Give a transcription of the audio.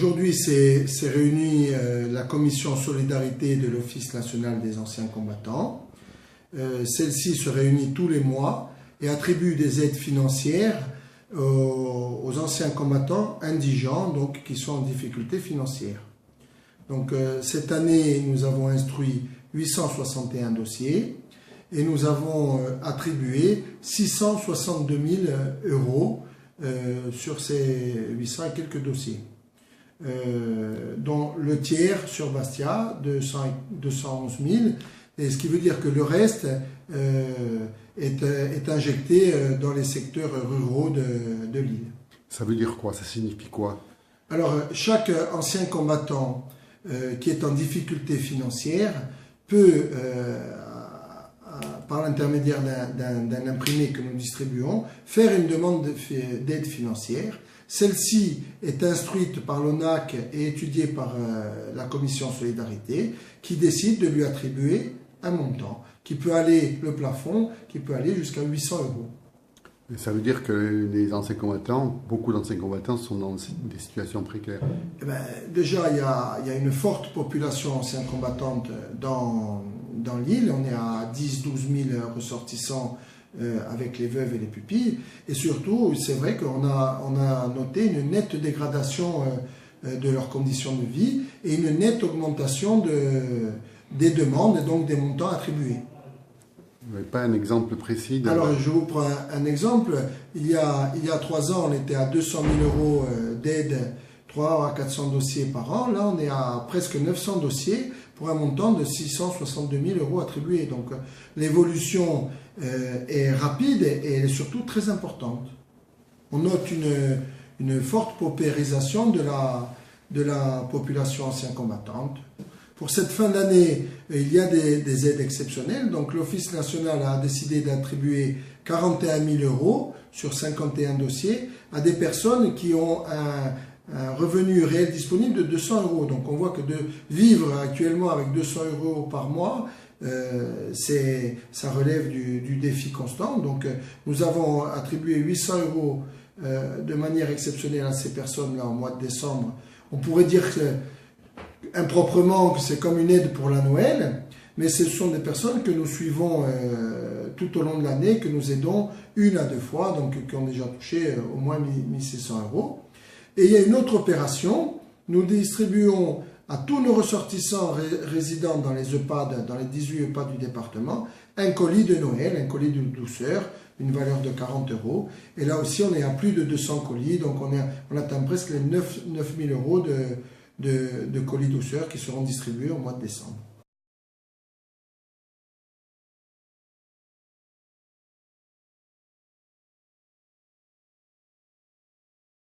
aujourd'hui, s'est réunie la commission solidarité de l'Office national des anciens combattants. Celle-ci se réunit tous les mois et attribue des aides financières aux anciens combattants indigents, donc qui sont en difficulté financière. Donc cette année, nous avons instruit 861 dossiers et nous avons attribué 662 000 euros sur ces 800 et quelques dossiers, dont le tiers sur Bastia, 211 000, et ce qui veut dire que le reste est injecté dans les secteurs ruraux de l'île. Ça veut dire quoi? Ça signifie quoi? Alors, chaque ancien combattant qui est en difficulté financière peut, par l'intermédiaire d'un imprimé que nous distribuons, faire une demande d'aide financière. Celle-ci est instruite par l'ONAC et étudiée par la commission solidarité qui décide de lui attribuer un montant qui peut aller, le plafond, qui peut aller jusqu'à 800 euros. Et ça veut dire que les anciens combattants, beaucoup d'anciens combattants sont dans des situations précaires. Eh bien, déjà, il y a une forte population ancienne combattante dans l'île. On est à 10-12 000 ressortissants avec les veuves et les pupilles. Et surtout, c'est vrai qu'on a noté une nette dégradation de leurs conditions de vie et une nette augmentation des demandes et donc des montants attribués. Vous n'avez pas un exemple précis Alors, je vous prends un exemple. Il y a 3 ans, on était à 200 000 euros d'aide, 300 à 400 dossiers par an. Là, on est à presque 900 dossiers pour un montant de 662 000 euros attribués. Donc, l'évolution est rapide et elle est surtout très importante. On note une forte paupérisation de la population ancienne combattante. Pour cette fin d'année, il y a des aides exceptionnelles. Donc l'Office national a décidé d'attribuer 41 000 euros sur 51 dossiers à des personnes qui ont un revenu réel disponible de 200 euros. Donc on voit que de vivre actuellement avec 200 euros par mois, ça relève du défi constant. Donc nous avons attribué 800 euros de manière exceptionnelle à ces personnes-là au mois de décembre. On pourrait dire improprement que c'est comme une aide pour la Noël, mais ce sont des personnes que nous suivons tout au long de l'année, que nous aidons 1 à 2 fois, donc qui ont déjà touché au moins 1 600 euros. Et il y a une autre opération, nous distribuons à tous nos ressortissants résidant dans les EHPAD, dans les 18 EHPAD du département, un colis de Noël, un colis de douceur, une valeur de 40 euros. Et là aussi, on est à plus de 200 colis, donc on atteint presque les 9 000 euros de colis douceur qui seront distribués au mois de décembre.